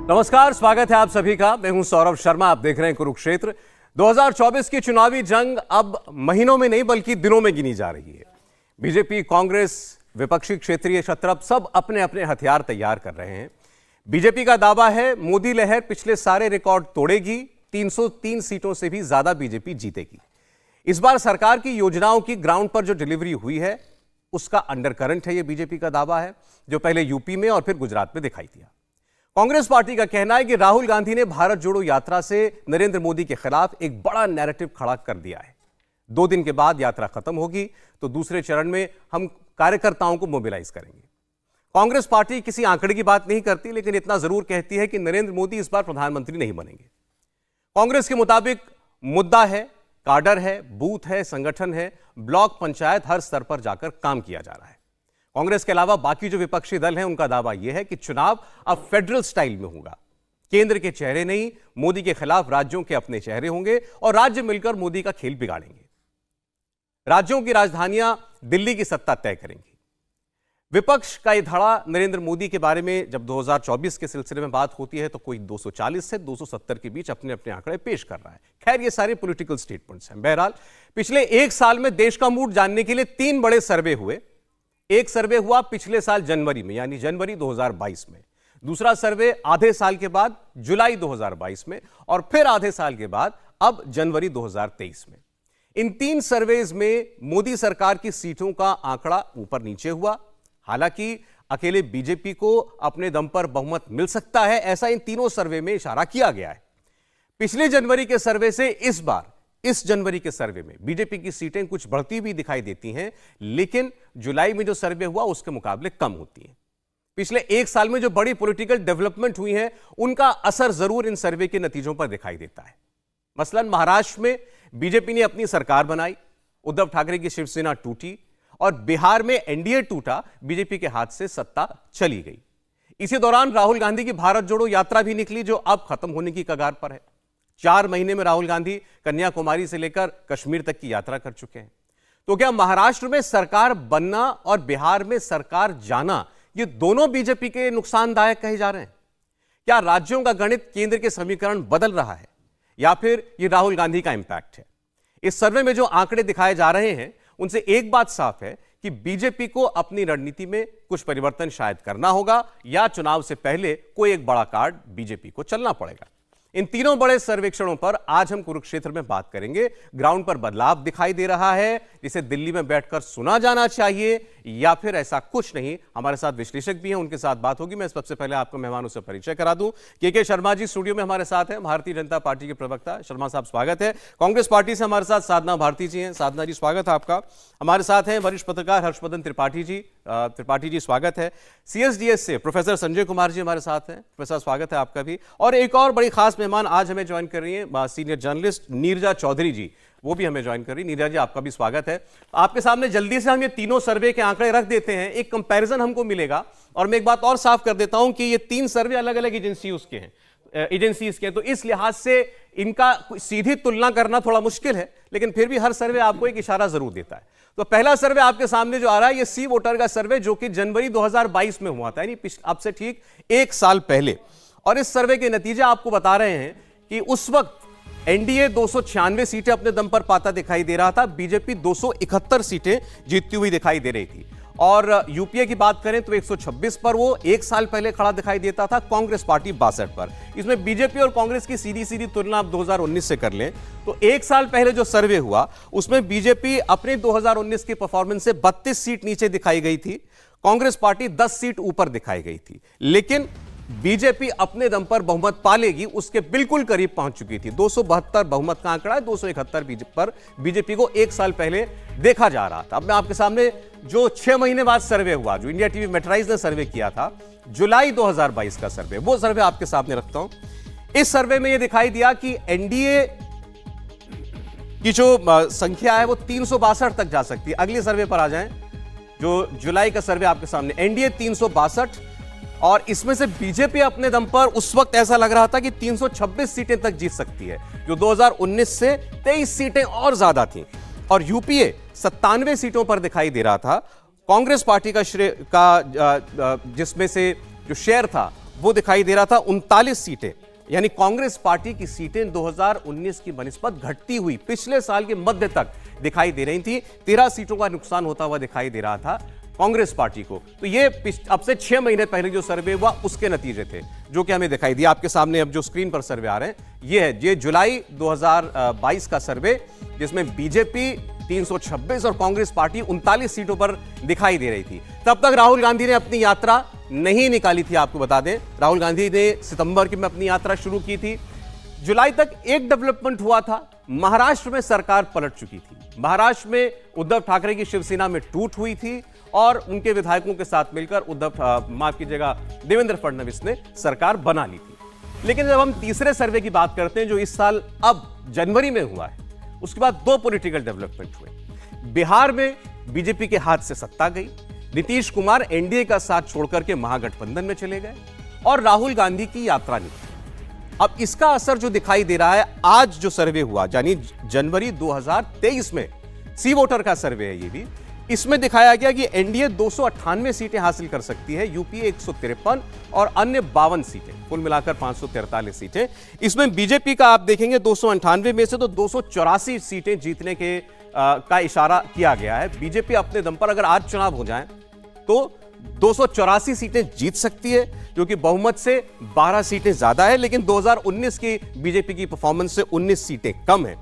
नमस्कार, स्वागत है आप सभी का। मैं हूं सौरभ शर्मा। आप देख रहे हैं कुरुक्षेत्र। 2024 की चुनावी जंग अब महीनों में नहीं बल्कि दिनों में गिनी जा रही है। बीजेपी, कांग्रेस, विपक्षी क्षेत्रीय शत्रप सब अपने अपने हथियार तैयार कर रहे हैं। बीजेपी का दावा है मोदी लहर पिछले सारे रिकॉर्ड तोड़ेगी, 303 सीटों से भी ज्यादा बीजेपी जीतेगी। इस बार सरकार की योजनाओं की ग्राउंड पर जो डिलीवरी हुई है उसका अंडरकरंट है, यह बीजेपी का दावा है, जो पहले यूपी में और फिर गुजरात में दिखाई दिया। कांग्रेस पार्टी का कहना है कि राहुल गांधी ने भारत जोड़ो यात्रा से नरेंद्र मोदी के खिलाफ एक बड़ा नैरेटिव खड़ा कर दिया है। 2 दिन के बाद यात्रा खत्म होगी तो दूसरे चरण में हम कार्यकर्ताओं को मोबिलाइज करेंगे। कांग्रेस पार्टी किसी आंकड़े की बात नहीं करती, लेकिन इतना जरूर कहती है कि नरेंद्र मोदी इस बार प्रधानमंत्री नहीं बनेंगे। कांग्रेस के मुताबिक मुद्दा है, काडर है, बूथ है, संगठन है, ब्लॉक पंचायत, हर स्तर पर जाकर काम किया जा रहा है। कांग्रेस के अलावा बाकी जो विपक्षी दल हैं उनका दावा यह है कि चुनाव अब फेडरल स्टाइल में होगा। केंद्र के चेहरे नहीं, मोदी के खिलाफ राज्यों के अपने चेहरे होंगे और राज्य मिलकर मोदी का खेल बिगाड़ेंगे। राज्यों की राजधानियां दिल्ली की सत्ता तय करेंगी। विपक्ष का यह धड़ा नरेंद्र मोदी के बारे में जब 2024 के सिलसिले में बात होती है तो कोई 240 से 270 के बीच अपने अपने आंकड़े पेश कर रहा है। खैर, ये सारे पॉलिटिकल स्टेटमेंट्स हैं। बहरहाल, पिछले एक साल में देश का मूड जानने के लिए 3 बड़े सर्वे हुए। एक सर्वे हुआ पिछले साल जनवरी में, यानी जनवरी 2022 में। दूसरा सर्वे आधे साल के बाद जुलाई 2022 में, और फिर आधे साल के बाद अब जनवरी 2023 में। इन 3 सर्वेज में मोदी सरकार की सीटों का आंकड़ा ऊपर नीचे हुआ। हालांकि अकेले बीजेपी को अपने दम पर बहुमत मिल सकता है, ऐसा इन तीनों सर्वे में इशारा किया गया है। पिछले जनवरी के सर्वे से इस बार इस जनवरी के सर्वे में बीजेपी की सीटें कुछ बढ़ती हुई दिखाई देती हैं, लेकिन जुलाई में जो सर्वे हुआ उसके मुकाबले कम होती हैं। पिछले एक साल में जो बड़ी पॉलिटिकल डेवलपमेंट हुई है उनका असर जरूर इन सर्वे के नतीजों पर दिखाई देता है। मसलन महाराष्ट्र में बीजेपी ने अपनी सरकार बनाई, उद्धव ठाकरे की शिवसेना टूटी, और बिहार में एनडीए टूटा, बीजेपी के हाथ से सत्ता चली गई। इसी दौरान राहुल गांधी की भारत जोड़ो यात्रा भी निकली, जो अब खत्म होने की कगार पर है। 4 महीने में राहुल गांधी कन्याकुमारी से लेकर कश्मीर तक की यात्रा कर चुके हैं। तो क्या महाराष्ट्र में सरकार बनना और बिहार में सरकार जाना, ये दोनों बीजेपी के नुकसानदायक कहे जा रहे हैं? क्या राज्यों का गणित, केंद्र के समीकरण बदल रहा है, या फिर ये राहुल गांधी का इंपैक्ट है? इस सर्वे में जो आंकड़े दिखाए जा रहे हैं उनसे एक बात साफ है कि बीजेपी को अपनी रणनीति में कुछ परिवर्तन शायद करना होगा, या चुनाव से पहले कोई एक बड़ा कार्ड बीजेपी को चलना पड़ेगा। इन तीनों बड़े सर्वेक्षणों पर आज हम कुरुक्षेत्र में बात करेंगे। ग्राउंड पर बदलाव दिखाई दे रहा है जिसे दिल्ली में बैठकर सुना जाना चाहिए, या फिर ऐसा कुछ नहीं? हमारे साथ विश्लेषक भी हैं, उनके साथ बात होगी। मैं सबसे पहले आपको मेहमानों से परिचय करा दूं। के शर्मा जी स्टूडियो में हमारे साथ हैं, भारतीय जनता पार्टी के प्रवक्ता। शर्मा साहब स्वागत है। कांग्रेस पार्टी से हमारे साथ साधना भारती जी हैं। साधना जी स्वागत है आपका। हमारे साथ हैं वरिष्ठ पत्रकार हर्षवर्धन त्रिपाठी जी। त्रिपाठी जी स्वागत है। सीएसडीएस से प्रोफेसर संजय कुमार जी हमारे साथ हैं। प्रोफेसर स्वागत है आपका भी। और एक और बड़ी खास मेहमान आज हमें ज्वाइन कर रही है, सीनियर जर्नलिस्ट नीरजा चौधरी जी, वो भी हमें ज्वाइन कर रही है। नीरजा जी, आपका भी स्वागत है। आपके सामने जल्दी से हम ये तीनों सर्वे के आंकड़े रख देते हैं, एक कंपैरिजन हमको मिलेगा। और मैं एक बात और साफ कर देता हूं कि ये 3 सर्वे अलग अलग एजेंसीज के हैं, तो इस लिहाज से इनका सीधी तुलना करना थोड़ा मुश्किल है, लेकिन फिर भी हर सर्वे आपको एक इशारा जरूर देता है। तो पहला सर्वे आपके सामने जो आ रहा है, ये सी वोटर का सर्वे, जो कि जनवरी 2022 में हुआ था, यानी अब से ठीक 1 साल पहले। और इस सर्वे के नतीजे आपको बता रहे हैं कि उस वक्त एनडीए 296 सीटें अपने दम पर पाता दिखाई दे रहा था, बीजेपी 271 सीटें जीतती हुई दिखाई दे रही थी। और यूपीए की बात करें तो 126 पर वो 1 साल पहले खड़ा दिखाई देता था, कांग्रेस पार्टी 62 पर। इसमें बीजेपी और कांग्रेस की सीधी सीधी तुलना आप 2019 से कर लें तो 1 साल पहले जो सर्वे हुआ उसमें बीजेपी अपने 2019 की परफॉर्मेंस से 32 सीट नीचे दिखाई गई थी, कांग्रेस पार्टी 10 सीट ऊपर दिखाई गई थी। लेकिन बीजेपी अपने दम पर बहुमत पा लेगी, उसके बिल्कुल करीब पहुंच चुकी थी। 272 बहुमत का आंकड़ा है, 271 पर बीजेपी को 1 साल पहले देखा जा रहा था। अब मैं आपके सामने जो 6 महीने बाद सर्वे हुआ, जो इंडिया टीवी मेट्राइज ने सर्वे किया था, जुलाई 2022 का सर्वे, वो सर्वे आपके सामने रखता हूं। इस सर्वे में यह दिखाई दिया कि एनडीए की जो संख्या है वो 362 तक जा सकती है। अगले सर्वे पर आ जाएं, जो जुलाई का सर्वे आपके सामने, एनडीए 362, और इसमें से बीजेपी अपने दम पर उस वक्त ऐसा लग रहा था कि 326 सीटें तक जीत सकती है, जो 2019 से 23 सीटें और ज्यादा थी। और यूपीए 97 सीटों पर दिखाई दे रहा था। कांग्रेस पार्टी का जिसमें से जो शेयर था वो दिखाई दे रहा था 39 सीटें, यानी कांग्रेस पार्टी की सीटें 2019 की बनिस्बत घटती हुई पिछले साल के मध्य तक दिखाई दे रही थी। 13 सीटों का नुकसान होता हुआ दिखाई दे रहा था कांग्रेस पार्टी को। तो ये अब से 6 महीने पहले जो सर्वे हुआ उसके नतीजे थे जो कि हमें दिखाई दिया। आपके सामने अब जो स्क्रीन पर सर्वे आ रहे हैं ये जुलाई 2022 का सर्वे, जिसमें बीजेपी 326 और कांग्रेस पार्टी 39 सीटों पर दिखाई दे रही थी। तब तक राहुल गांधी ने अपनी यात्रा नहीं निकाली थी। आपको बता दें, राहुल गांधी ने सितंबर में अपनी यात्रा शुरू की थी। जुलाई तक एक डेवलपमेंट हुआ था, महाराष्ट्र में सरकार पलट चुकी थी। महाराष्ट्र में उद्धव ठाकरे की शिवसेना में टूट हुई थी और उनके विधायकों के साथ मिलकर माफ कीजिएगा, देवेंद्र फडणवीस ने सरकार बना ली थी। लेकिन जब हम तीसरे सर्वे की बात करते हैं जो इस साल अब जनवरी में हुआ है, उसके बाद 2 पॉलिटिकल डेवलपमेंट हुए। बिहार में बीजेपी के हाथ से सत्ता गई, नीतीश कुमार एनडीए का साथ छोड़कर के महागठबंधन में चले गए और राहुल गांधी की यात्रा निकली। अब इसका असर जो दिखाई दे रहा है, आज जो सर्वे हुआ यानी जनवरी 2023 में सी वोटर का सर्वे है ये भी, इसमें दिखाया गया कि एनडीए 298 सीटें हासिल कर सकती है, यूपीए 153 और अन्य 52 सीटें, कुल मिलाकर 543 सीटें। इसमें बीजेपी का आप देखेंगे 298 में से तो 284 सीटें जीतने के का इशारा किया गया है। बीजेपी अपने दम पर अगर आज चुनाव हो जाए तो 284 सीटें जीत सकती है, जो कि बहुमत से 12 सीटें ज्यादा है, लेकिन 2019 की बीजेपी की परफॉर्मेंस से 19 सीटें कम है।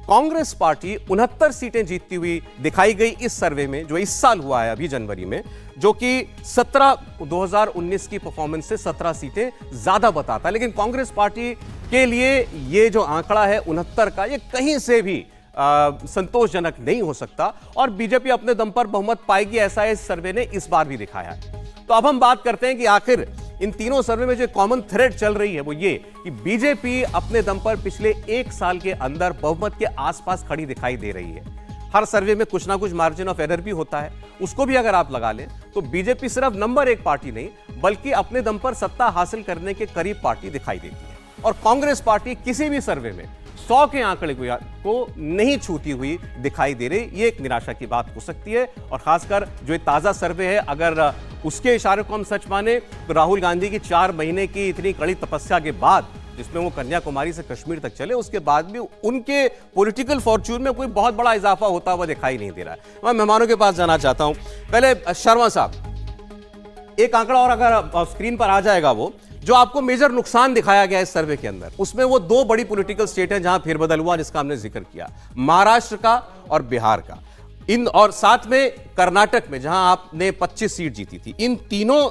कांग्रेस पार्टी 69 सीटें जीतती हुई दिखाई गई इस सर्वे में जो इस साल हुआ है अभी जनवरी में, जो कि 2019 की परफॉर्मेंस से 17 सीटें ज्यादा बताता है। लेकिन कांग्रेस पार्टी के लिए ये जो आंकड़ा है 69 का, ये कहीं से भी संतोषजनक नहीं हो सकता और बीजेपी अपने दम पर बहुमत पाएगी, ऐसा इस सर्वे ने इस बार भी दिखाया है। तो अब हम बात करते हैं कि आखिर इन तीनों सर्वे में जो कॉमन थ्रेड चल रही है वो ये कि बीजेपी अपने दम पर पिछले 1 साल के अंदर बहुमत के आसपास खड़ी दिखाई दे रही है। हर सर्वे में कुछ ना कुछ मार्जिन ऑफ एरर भी होता है, उसको भी अगर आप लगा लें तो बीजेपी सिर्फ नंबर 1 पार्टी नहीं बल्कि अपने दम पर सत्ता हासिल करने के करीब पार्टी दिखाई देती है। और कांग्रेस पार्टी किसी भी सर्वे में 100 के आंकड़े को नहीं छूती हुई दिखाई दे रही। ये एक निराशा की बात हो सकती है और खासकर जो ये ताजा सर्वे है, अगर उसके इशारे को हम सच माने तो राहुल गांधी की 4 महीने की इतनी कड़ी तपस्या के बाद, जिसमें वो कन्याकुमारी से कश्मीर तक चले, उसके बाद भी उनके पॉलिटिकल फॉर्च्यून में कोई बहुत बड़ा इजाफा होता हुआ दिखाई नहीं दे रहा है। मैं मेहमानों के पास जाना चाहता हूं। पहले शर्मा साहब, एक आंकड़ा और अगर स्क्रीन पर आ जाएगा, वो जो आपको मेजर नुकसान दिखाया गया इस सर्वे के अंदर, उसमें वो 2 बड़ी पॉलिटिकल स्टेट हैं जहां फेरबदल हुआ, जिसका हमने जिक्र किया, महाराष्ट्र का और बिहार का। इन और साथ में कर्नाटक में जहां आपने 25 सीट जीती थी। इन तीनों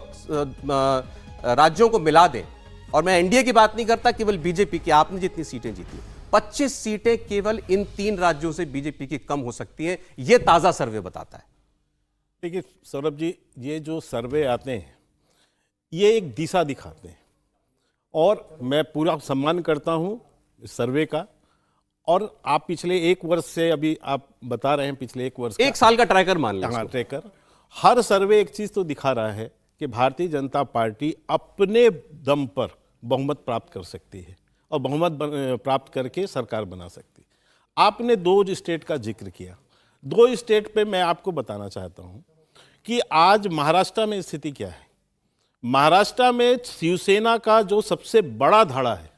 राज्यों को मिला दें, और मैं एनडीए की बात नहीं करता, केवल बीजेपी की, आपने जितनी सीटें जीती 25 सीटें केवल इन 3 राज्यों से बीजेपी की कम हो सकती हैं, यह ताजा सर्वे बताता है। देखिए सौरभ जी, ये जो सर्वे आते हैं ये एक दिशा दिखाते हैं और मैं पूरा सम्मान करता हूं इस सर्वे का। और आप पिछले 1 वर्ष से, अभी आप बता रहे हैं पिछले 1 वर्ष 1 साल का ट्रैकर मान लें। हाँ, ट्रैकर। हर सर्वे एक चीज तो दिखा रहा है कि भारतीय जनता पार्टी अपने दम पर बहुमत प्राप्त कर सकती है और बहुमत प्राप्त करके सरकार बना सकती है। आपने 2 स्टेट का जिक्र किया। 2 स्टेट पे मैं आपको बताना चाहता हूं कि आज महाराष्ट्र में स्थिति क्या है। महाराष्ट्र में शिवसेना का जो सबसे बड़ा धड़ा है,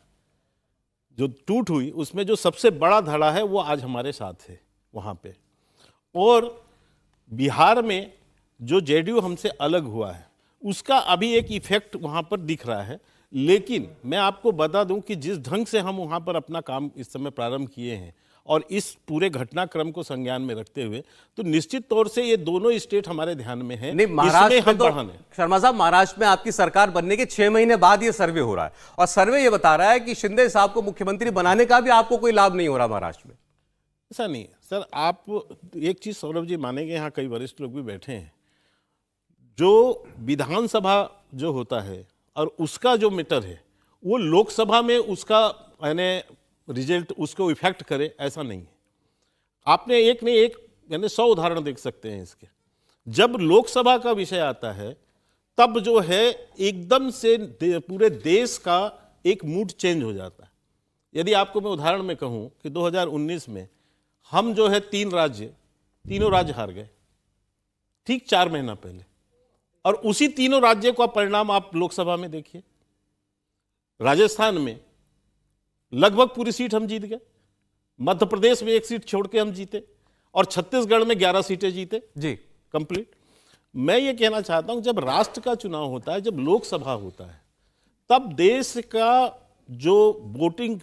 जो टूट हुई, उसमें जो सबसे बड़ा धड़ा है वो आज हमारे साथ है वहाँ पे। और बिहार में जो जेडीयू हमसे अलग हुआ है उसका अभी एक इफेक्ट वहाँ पर दिख रहा है। लेकिन मैं आपको बता दूं कि जिस ढंग से हम वहाँ पर अपना काम इस समय प्रारंभ किए हैं और इस पूरे घटनाक्रम को संज्ञान में रखते हुए, तो निश्चित तौर से ये दोनों स्टेट हमारे ध्यान में है। नहीं, महाराष्ट्र में तो शर्मा साहब, महाराष्ट्र में आपकी सरकार बनने के 6 महीने बाद ये सर्वे हो रहा है और सर्वे ये बता रहा है कि शिंदे साहब को मुख्यमंत्री बनाने का भी आपको कोई लाभ नहीं हो रहा महाराष्ट्र में। ऐसा नहीं है सर। आप एक चीज सौरभ जी मानेंगे, यहाँ कई वरिष्ठ लोग भी बैठे हैं, जो विधानसभा जो होता है और उसका जो मैटर है वो लोकसभा में उसका यानी रिजल्ट उसको इफेक्ट करे, ऐसा नहीं है। आपने एक नहीं एक यानी 100 उदाहरण देख सकते हैं इसके। जब लोकसभा का विषय आता है तब जो है एकदम से पूरे देश का एक मूड चेंज हो जाता है। यदि आपको मैं उदाहरण में कहूं कि 2019 में हम जो है 3 राज्य हार गए, ठीक 4 महीना पहले, और उसी तीनों राज्यों का परिणाम आप लोकसभा में देखिए। राजस्थान में लगभग पूरी सीट हम जीत गए, मध्य प्रदेश में एक सीट छोड़ के हम जीते, और छत्तीसगढ़ में 11 सीटें जीते जी। कंप्लीट। मैं ये कहना चाहता हूं, जब राष्ट्र का चुनाव होता है, जब लोकसभा होता है, तब देश का जो वोटिंग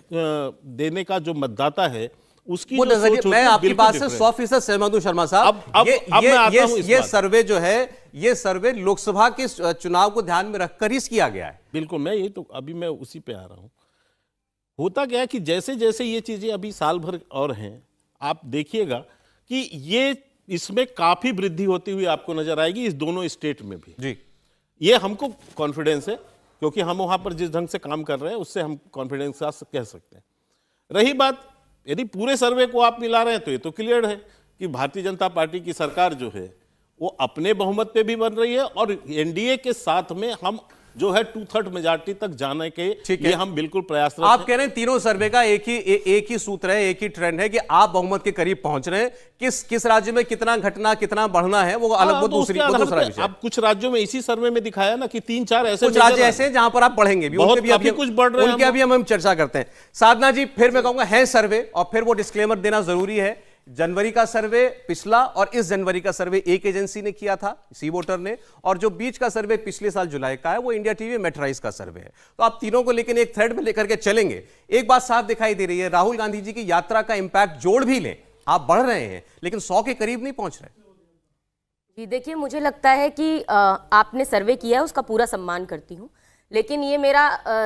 देने का जो मतदाता है उसकी वो जो सोच नजरिए, होती मैं है, आपकी बिल्कुल बात से different। 100% सहमत हूं शर्मा साहब। अब मैं आता हूं इस ये बात। सर्वे जो है, ये सर्वे लोकसभा के चुनाव को ध्यान में रखकर ही किया गया है। बिल्कुल, मैं ये तो अभी मैं उसी पे आ रहा हूं। होता क्या है कि जैसे जैसे ये चीजें अभी साल भर और हैं, आप देखिएगा कि ये इसमें काफी वृद्धि होती हुई आपको नजर आएगी इस दोनों स्टेट में भी। जी, ये हमको कॉन्फिडेंस है, क्योंकि हम वहां पर जिस ढंग से काम कर रहे हैं उससे हम कॉन्फिडेंस का कह सकते हैं। रही बात, यदि पूरे सर्वे को आप मिला रहे हैं तो ये तो क्लियर है कि भारतीय जनता पार्टी की सरकार जो है वो अपने बहुमत पे भी बन रही है, और एनडीए के साथ में हम जो है 2/3 मेजॉरिटी तक जाने के लिए हम बिल्कुल प्रयासरत हैं। आप कह रहे हैं तीनों सर्वे का एक ही सूत्र है, एक ही ट्रेंड है कि आप बहुमत के करीब पहुंच रहे हैं। किस राज्य में कितना घटना, कितना बढ़ना है, वो अलग, वो दूसरा विषय। अब कुछ राज्यों में इसी सर्वे में दिखाया ना कि 3-4 ऐसे कुछ राज्य ऐसे हैं जहां पर आप बढ़ेंगे भी, उनके भी अभी कुछ बढ़ रहे हैं, उनके अभी हम चर्चा करते हैं। साधना जी, फिर मैं कहूंगा है सर्वे, और फिर वो डिस्क्लेमर देना जरूरी है। जनवरी का सर्वे पिछला और इस जनवरी का सर्वे एक एजेंसी ने किया था, सी वोटर ने, और जो बीच का सर्वे पिछले साल जुलाई का है वो इंडिया टीवी मेट्राइज का सर्वे है। तो आप तीनों को लेकिन एक थ्रेड में लेकर के चलेंगे। एक बात साफ दिखाई दे रही है, राहुल गांधी जी की यात्रा का इंपैक्ट जोड़ भी लें, आप बढ़ रहे हैं लेकिन 100 के करीब नहीं पहुंच रहे। जी देखिए, मुझे लगता है कि आपने सर्वे किया है, उसका पूरा सम्मान करती हूँ, लेकिन ये मेरा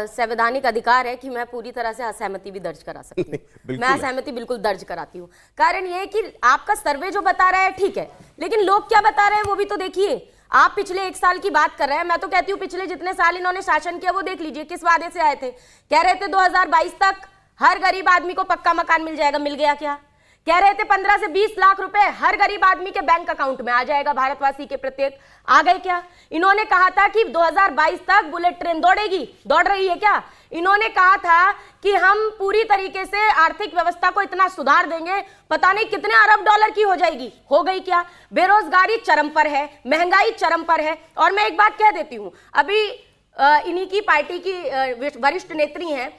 संवैधानिक अधिकार है कि मैं पूरी तरह से असहमति भी दर्ज करा सकती हूँ। मैं असहमति बिल्कुल दर्ज कराती हूँ। कारण ये है कि आपका सर्वे जो बता रहा है ठीक है, लेकिन लोग क्या बता रहे हैं वो भी तो देखिए। आप पिछले 1 साल की बात कर रहे हैं, मैं तो कहती हूँ पिछले जितने साल इन्होंने शासन किया वो देख लीजिए, किस वादे से आए थे। कह रहे थे 2022 तक हर गरीब आदमी को पक्का मकान मिल जाएगा, मिल गया क्या? कह रहे थे 15 से 20 लाख रुपए हर गरीब आदमी के बैंक अकाउंट में आ जाएगा, भारतवासी के प्रत्येक, आ गए क्या? इन्होंने कहा था कि 2022 तक बुलेट ट्रेन दौड़ेगी, दौड़ रही है क्या? इन्होंने कहा था कि हम पूरी तरीके से आर्थिक व्यवस्था को इतना सुधार देंगे, पता नहीं कितने अरब डॉलर की हो जाएगी, हो गई क्या? बेरोजगारी चरम पर है, महंगाई चरम पर है। और मैं एक बात कह देती हूं, अभी इन्हीं की पार्टी की वरिष्ठ नेत्री हैं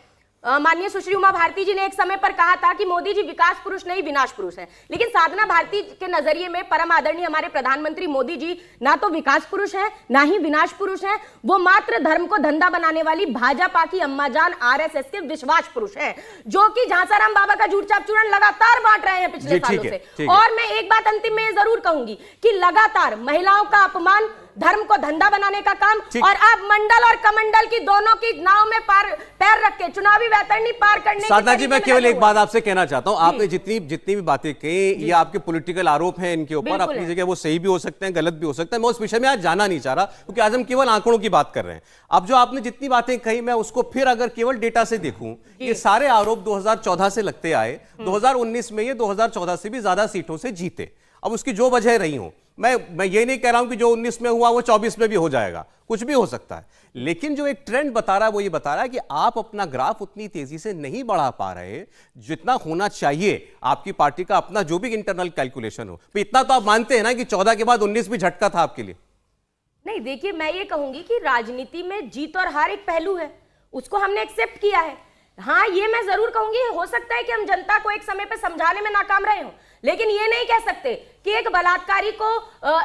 माननीय सुश्री उमा भारती जी ने एक समय पर कहा था कि मोदी जी विकास पुरुष नहीं विनाश पुरुष हैं। लेकिन साधना भारती के नजरिए में परम आदरणीय हमारे प्रधानमंत्री मोदी जी ना तो विकास पुरुष हैं ना ही विनाश पुरुष हैं, वो मात्र धर्म को धंधा बनाने वाली भाजपा की अम्माजान आरएसएस के विश्वास पुरुष हैं, जो कि झांसाराम बाबा का झूठ चाप चूर्ण लगातार बांट रहे हैं पिछले सालों से। और मैं एक बात अंतिम में जरूर कहूंगी कि लगातार महिलाओं का अपमान, धर्म को धंधा बनाने का काम, और आप मंडल और कमंडल की दोनों की नाव में पैर रख के चुनावी वैतरणी पार करने। साधना जी, मैं केवल एक बात आपसे कहना चाहता हूं, आपने जितनी भी बातें कही, ये आपके पॉलिटिकल आरोप हैं इनके ऊपर, अपनी जगह वो सही भी हो सकते हैं, गलत भी हो सकते हैं। मैं उस विषय में आज जाना नहीं चाह रहा, क्योंकि आज हम केवल आंकड़ों की बात कर रहे हैं। अब जो आपने जितनी बातें कही, मैं उसको फिर अगर केवल डेटा से देखूं, ये सारे आरोप 2014 से लगते आए, 2019 में ये 2014 से भी ज्यादा सीटों से जीते। अब उसकी जो वजह रही हो, मैं ये नहीं कह रहा हूं कि जो 19 में हुआ वो 24 में भी हो जाएगा, कुछ भी हो सकता है, लेकिन जो एक ट्रेंड बता रहा है वो ये बता रहा है कि आप अपना ग्राफ उतनी तेजी से नहीं बढ़ा पा रहे जितना होना चाहिए। आपकी पार्टी का अपना जो भी इंटरनल कैलकुलेशन हो, तो इतना तो आप मानते हैं ना कि 14 के बाद 19 भी झटका था आपके लिए। नहीं, देखिए मैं ये कहूंगी कि राजनीति में जीत और हार एक पहलू है, उसको हमने एक्सेप्ट किया है। हाँ, ये मैं जरूर कहूंगी, हो सकता है कि हम जनता को एक समय पे समझाने में नाकाम रहे हों, लेकिन ये नहीं कह सकते कि एक बलात्कारी को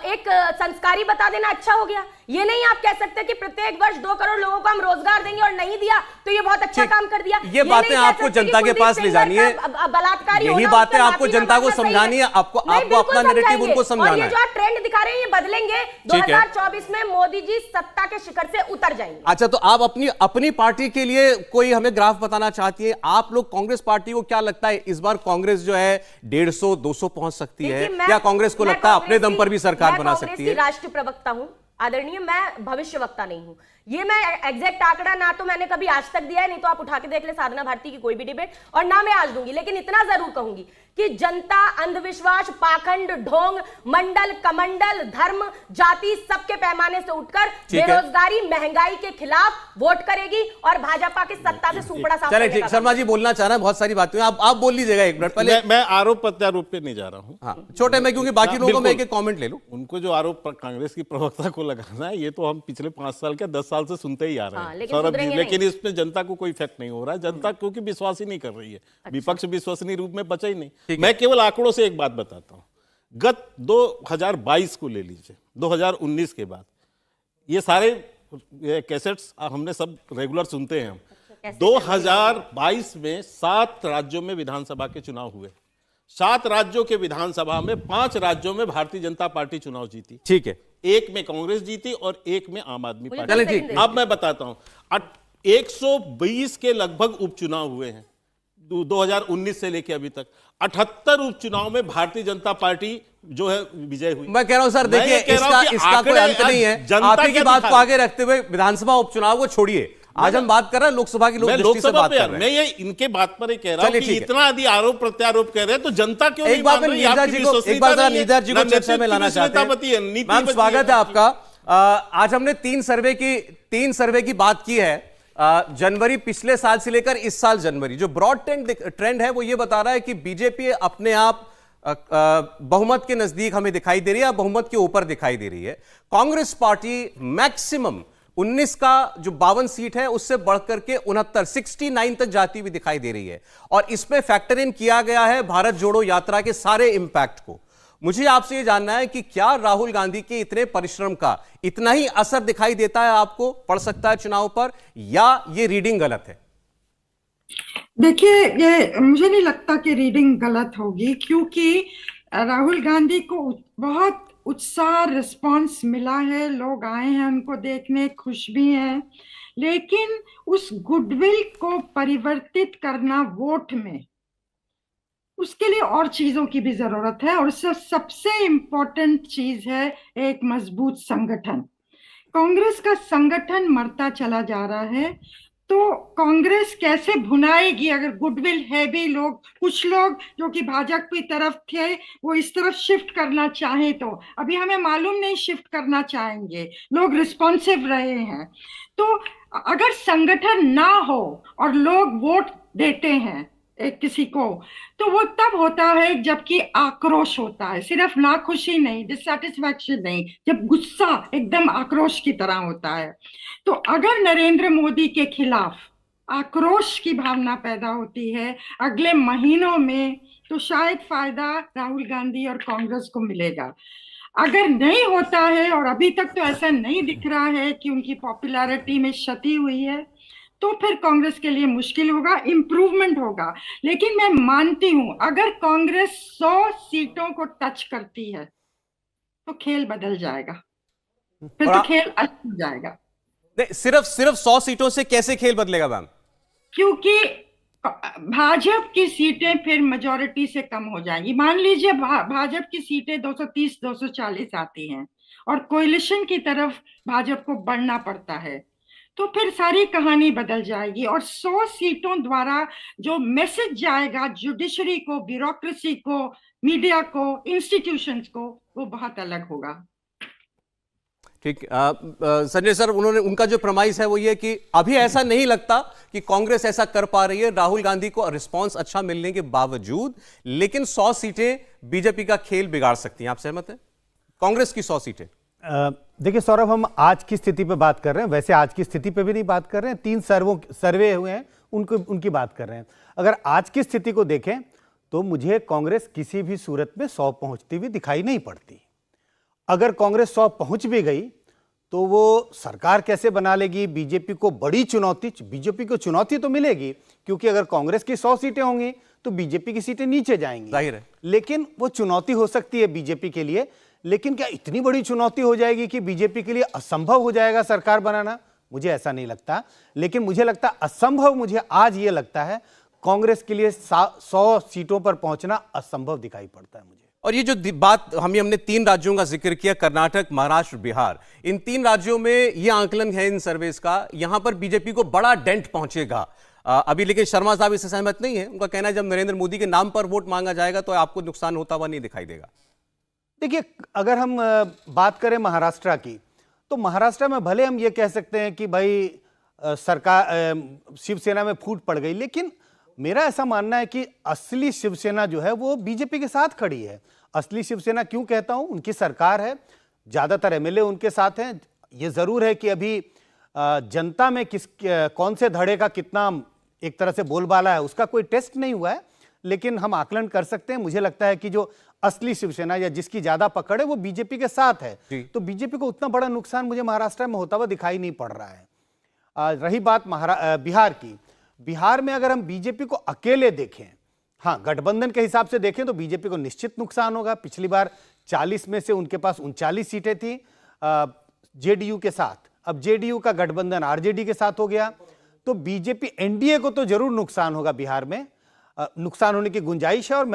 एक संस्कारी बता देना अच्छा हो गया। ये नहीं आप कह सकते कि प्रत्येक वर्ष 2 करोड़ लोगों को हम रोजगार देंगे और नहीं दिया तो ये बहुत अच्छा काम कर दिया। ये बातें आपको जनता के पास ले जानी है, बलात्कारी, यही बातें आपको जनता को समझानी है, आपको अपना नैरेटिव उनको समझाना है। ये जो ट्रेंड दिखा रहे हैं ये बदलेंगे, 2024 में मोदी जी सत्ता के शिखर से उतर जाएंगे। अच्छा, तो आप अपनी पार्टी के लिए कोई हमें ग्राफ बताना चाहती है? आप लोग कांग्रेस पार्टी को क्या लगता है, इस बार कांग्रेस जो है 150-200 पहुंच सकती है, या कांग्रेस को लगता है अपने दम पर भी सरकार बना सकती है? राष्ट्रीय प्रवक्ता हूं आदरणीय, मैं भविष्य वक्ता नहीं हूं। ये मैं एग्जैक्ट आंकड़ा ना तो मैंने कभी आज तक दिया है, नहीं तो आप उठा के देख ले साधना भारती की कोई भी डिबेट, और ना मैं आज दूंगी। लेकिन इतना जरूर कहूंगी कि जनता अंधविश्वास, पाखंड, ढोंग, मंडल, कमंडल, धर्म, जाति सबके पैमाने से उठकर बेरोजगारी, महंगाई के खिलाफ वोट करेगी और भाजपा की सत्ता से सुपड़ा साफ चलिए करने ठीक, का शर्मा जी बोलना चाह रहे हैं, बहुत सारी बातें हैं, आप बोल लीजिएगा एक मिनट पहले। मैं आरोप प्रत्यारोप पे नहीं जा रहा हूँ। हाँ, छोटे में, क्योंकि बाकी लोगों में एक बिल्कुल। कमेंट ले लूं। उनको जो आरोप कांग्रेस की प्रवक्ता को लगाना है, ये तो हम पिछले 5 साल क्या 10 साल से सुनते ही आ रहे हाँ, हैं लेकिन सौरभ जी, सुधरेंगे लेकिन इसमें जनता को कोई इफेक्ट नहीं हो रहा है। जनता क्योंकि विश्वास ही नहीं कर रही है, विपक्ष विश्वसनीय रूप में बचा ही नहीं। मैं केवल आंकड़ों से एक बात बताता हूं, गत 2022 को ले लीजिए, 2019 के बाद ये सारे कैसेट्स हमने सब रेगुलर सुनते हैं हम। 2022 में 7 राज्यों में विधानसभा के चुनाव हुए। 7 राज्यों के विधानसभा में 5 राज्यों में भारतीय जनता पार्टी चुनाव जीती, ठीक है, एक में कांग्रेस जीती और एक में आम आदमी पार्टी। चलिए ठीक, अब मैं बताता हूं, 120 के लगभग उपचुनाव हुए हैं 2019 से लेकर अभी तक। 78 उपचुनाव में भारतीय जनता पार्टी जो है विजय हुई। मैं कह रहा हूं सर, मैं देखिए ये कह रहा हूं कि इसका कोई आंकड़े अंत नहीं है। जनता आप ही की क्या बात दिखा को रही? आगे रखते हुए विधानसभा उपचुनाव को छोड़िए, आज हम बात कर रहे हैं लोकसभा की मैं दृष्टि से लोकसभा बात पे कर रहे मैं हैं। ये इनके बात पर ही कह रहा हूं चलिए, कि ठीक है। इतना यदि आरोप प्रत्यारोप कर रहे हैं तो जनता क्यों नहीं एक बार मान मैं रही? नीरजा आपकी जी को, एक विश्वसनीयता बार जरा नहीं है, नीरजा जी को ना चर्चा में नेतृत्व लाना की चाहते बती है, हैं। नीति मैम बती स्वागत है आपकी। आपका। आज हमने 3 सर्वे की बात की है। जनवरी पिछले साल से लेकर इस साल जनवरी, जो ब्रॉड ट्रेंड है वो ये बता रहा है कि बीजेपी अपने आप बहुमत के नजदीक हमें दिखाई दे रही है, बहुमत के ऊपर दिखाई दे रही है। कांग्रेस पार्टी मैक्सिमम 19 का जो 52 सीट है उससे बढ़कर के 69 तक जाती हुई दिखाई दे रही है, और इसमें फैक्टर इन किया गया है भारत जोड़ो यात्रा के सारे इंपैक्ट को। मुझे आपसे यह जानना है कि क्या राहुल गांधी के इतने परिश्रम का इतना ही असर दिखाई देता है, आपको पड़ सकता है चुनाव पर, या ये रीडिंग गलत है? देखिए, ये मुझे नहीं लगता कि रीडिंग गलत होगी, क्योंकि राहुल गांधी को बहुत उत्साह रिस्पांस मिला है, लोग आए हैं उनको देखने, खुश भी हैं, लेकिन उस गुडविल को परिवर्तित करना वोट में, उसके लिए और चीजों की भी जरूरत है, और सबसे इम्पोर्टेंट चीज है एक मजबूत संगठन। कांग्रेस का संगठन मरता चला जा रहा है, तो कांग्रेस कैसे भुनाएगी अगर गुडविल है भी? कुछ लोग जो कि भाजपा की तरफ थे वो इस तरफ शिफ्ट करना चाहे, तो अभी हमें मालूम नहीं शिफ्ट करना चाहेंगे, लोग रिस्पॉन्सिव रहे हैं। तो अगर संगठन ना हो और लोग वोट देते हैं एक किसी को, तो वो तब होता है जबकि आक्रोश होता है, सिर्फ नाखुशी नहीं, डिससैटिस्फैक्शन नहीं, जब गुस्सा एकदम आक्रोश की तरह होता है। तो अगर नरेंद्र मोदी के खिलाफ आक्रोश की भावना पैदा होती है अगले महीनों में, तो शायद फायदा राहुल गांधी और कांग्रेस को मिलेगा। अगर नहीं होता है, और अभी तक तो ऐसा नहीं दिख रहा है कि उनकी पॉपुलैरिटी में क्षति हुई है, तो फिर कांग्रेस के लिए मुश्किल होगा, इंप्रूवमेंट होगा। लेकिन मैं मानती हूं अगर कांग्रेस 100 सीटों को टच करती है तो खेल बदल जाएगा, फिर तो खेल अलग हो जाएगा। नहीं, सिर्फ 100 सीटों से कैसे खेल बदलेगा मैम? क्योंकि भाजपा की सीटें फिर मेजॉरिटी से कम हो जाएंगी। मान लीजिए भाजपा की सीटें 230-240 आती हैं और कोalition की तरफ भाजपा को बढ़ना पड़ता है, तो फिर सारी कहानी बदल जाएगी, और 100 सीटों द्वारा जो मैसेज जाएगा जुडिशरी को, ब्यूरोक्रेसी को, मीडिया को, इंस्टीट्यूशंस को, वो बहुत अलग होगा। ठीक, संजय सर, उनका जो प्रमाइस है वो ये कि अभी ऐसा नहीं लगता कि कांग्रेस ऐसा कर पा रही है राहुल गांधी को रिस्पांस अच्छा मिलने के बावजूद, लेकिन 100 सीटें बीजेपी का खेल बिगाड़ सकती हैं। आप सहमत हैं? कांग्रेस की 100 सीटें। देखिए सौरभ, हम आज की स्थिति पे बात कर रहे हैं, वैसे आज की स्थिति पे भी नहीं बात कर रहे हैं, 3 सर्वे हुए हैं उनकी बात कर रहे हैं। अगर आज की स्थिति को देखें तो मुझे कांग्रेस किसी भी सूरत में 100 पहुंचती हुई दिखाई नहीं पड़ती। अगर कांग्रेस 100 पहुंच भी गई तो वो सरकार कैसे बना लेगी? बीजेपी को बड़ी चुनौती, बीजेपी को चुनौती तो मिलेगी, क्योंकि अगर कांग्रेस की 100 सीटें होंगी तो बीजेपी की सीटें नीचे जाएंगी, जाहिर है। लेकिन वो चुनौती हो सकती है बीजेपी के लिए, लेकिन क्या इतनी बड़ी चुनौती हो जाएगी कि बीजेपी के लिए असंभव हो जाएगा सरकार बनाना? मुझे ऐसा नहीं लगता। लेकिन मुझे लगता असंभव, मुझे आज ये लगता है कांग्रेस के लिए 100 सीटों पर पहुंचना असंभव दिखाई पड़ता है मुझे। और ये जो बात हमने 3 राज्यों का जिक्र किया, कर्नाटक, महाराष्ट्र, बिहार, इन 3 राज्यों में ये आंकलन है इन सर्वेस का, यहां पर बीजेपी को बड़ा डेंट पहुंचेगा अभी लेकिन शर्मा साहब इससे सहमत नहीं है। उनका कहना है जब नरेंद्र मोदी के नाम पर वोट मांगा जाएगा तो आपको नुकसान होता हुआ नहीं दिखाई देगा। देखिए, अगर हम बात करें महाराष्ट्र की, तो महाराष्ट्र में भले हम ये कह सकते हैं कि भाई सरकार शिवसेना में फूट पड़ गई, लेकिन मेरा ऐसा मानना है कि असली शिवसेना जो है वो बीजेपी के साथ खड़ी है। असली शिवसेना क्यों कहता हूं? उनकी सरकार है, ज्यादातर एमएलए उनके साथ हैं। ये जरूर है कि अभी जनता में कौन से धड़े का कितना एक तरह से बोलबाला है उसका कोई टेस्ट नहीं हुआ है, लेकिन हम आकलन कर सकते हैं। मुझे लगता है कि जो असली शिवसेना या जिसकी ज्यादा पकड़ है वो बीजेपी के साथ है, तो बीजेपी को उतना बड़ा नुकसान मुझे महाराष्ट्र में होता हुआ दिखाई नहीं पड़ रहा है। रही बात बिहार की, बिहार में अगर हम बीजेपी को अकेले देखें, हाँ गठबंधन के हिसाब से देखें तो बीजेपी को निश्चित नुकसान होगा। पिछली बार 40 में से उनके पास 39 सीटें थी जेडीयू के साथ, अब जेडीयू का गठबंधन आरजेडी के साथ हो गया, तो बीजेपी एनडीए को तो जरूर नुकसान होगा। बिहार में नुकसान होने की गुंजाइश है और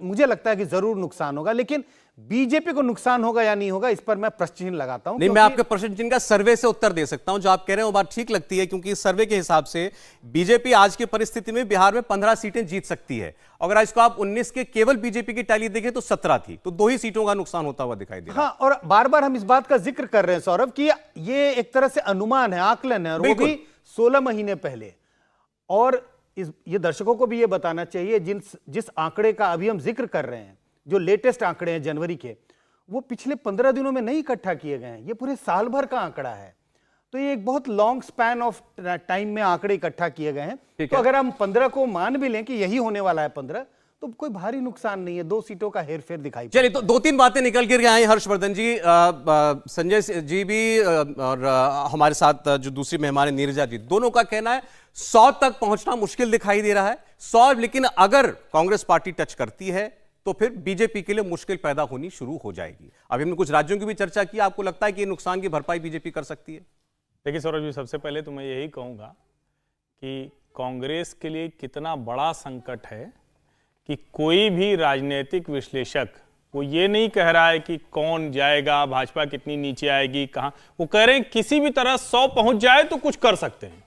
मुझे लगता है कि जरूर नुकसान होगा, लेकिन बीजेपी को नुकसान होगा या नहीं होगा इस पर मैं प्रश्न चिन्ह लगाता हूं। नहीं, मैं आपके प्रश्न चिन्ह का सर्वे से उत्तर दे सकता हूं। जो आप कह रहे हैं वो बात ठीक लगती है, क्योंकि इस सर्वे के हिसाब से बीजेपी आज की परिस्थिति में बिहार में 15 सीटें जीत सकती है। अगर इसको आप 19 के केवल बीजेपी की टैली देखें तो 17 थी, तो 2 ही सीटों का नुकसान होता हुआ दिखाई दे रहा है। हाँ, और बार बार हम इस बात का जिक्र कर रहे हैं सौरभ कि ये एक तरह से अनुमान है, आकलन है, और वो भी 16 महीने पहले। और ये दर्शकों को भी ये बताना चाहिए जिस आंकड़े का अभी हम जिक्र कर रहे हैं, जो लेटेस्ट आंकड़े हैं जनवरी के, वो पिछले 15 दिनों में नहीं इकट्ठा किए गए हैं, ये पूरे साल भर का आंकड़ा है। तो ये एक बहुत लॉन्ग स्पैन ऑफ टाइम में आंकड़े इकट्ठा किए गए हैं। तो अगर हम 15 को मान भी लें कि यही होने वाला है 15, तो कोई भारी नुकसान नहीं है, 2 सीटों का हेरफेर दिखाई। चलिए, तो 2-3 बातें निकल कर आई हर्षवर्धन जी, संजय जी भी और हमारे साथ जो दूसरी मेहमान है नीरजा जी, दोनों का कहना है 100 तक पहुंचना मुश्किल दिखाई दे रहा है 100, लेकिन अगर कांग्रेस पार्टी टच करती है तो फिर बीजेपी के लिए मुश्किल पैदा होनी शुरू हो जाएगी। अभी हमने कुछ राज्यों की भी चर्चा की, आपको लगता है कि नुकसान की भरपाई बीजेपी कर सकती है? देखिए सौरभ जी, सबसे पहले तो मैं यही कहूँगा कि कांग्रेस के लिए कितना बड़ा संकट है कि कोई भी राजनीतिक विश्लेषक वो ये नहीं कह रहा है कि कौन जाएगा, भाजपा कितनी नीचे आएगी, कहाँ, वो कह रहे हैं किसी भी तरह 100 पहुंच जाए तो कुछ कर सकते हैं।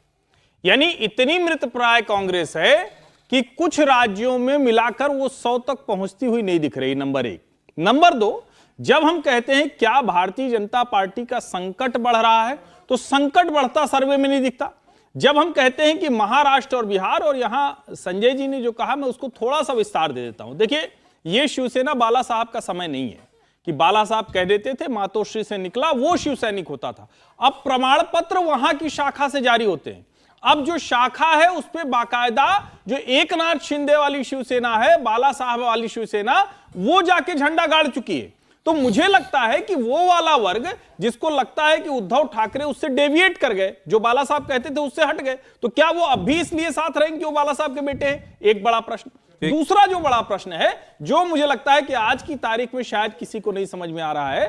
यानी इतनी मृतप्राय कांग्रेस है कि कुछ राज्यों में मिलाकर वो 100 तक पहुंचती हुई नहीं दिख रही, नंबर 1। नंबर 2, जब हम कहते हैं क्या भारतीय जनता पार्टी का संकट बढ़ रहा है, तो संकट बढ़ता सर्वे में नहीं दिखता। जब हम कहते हैं कि महाराष्ट्र और बिहार, और यहां संजय जी ने जो कहा मैं उसको थोड़ा सा विस्तार दे देता हूं। देखिए, ये शिवसेना बाला साहब का समय नहीं है कि बाला साहब कह देते थे मातोश्री से निकला वो शिव सैनिक होता था। अब प्रमाण पत्र वहां की शाखा से जारी होते हैं। अब जो शाखा है उस पे बाकायदा जो एकनाथ शिंदे वाली शिवसेना है, बाला साहब वाली शिवसेना, वो जाके झंडा गाड़ चुकी है। तो मुझे लगता है कि वो वाला वर्ग जिसको लगता है कि उद्धव ठाकरे उससे डेविएट कर गए, जो बाला साहब कहते थे उससे हट गए, तो क्या वो अब भी इसलिए साथ रहेंगे कि वो बाला साहब के बेटे हैं? एक बड़ा प्रश्न। दूसरा जो बड़ा प्रश्न है, जो मुझे लगता है कि आज की तारीख में शायद किसी को नहीं समझ में आ रहा है,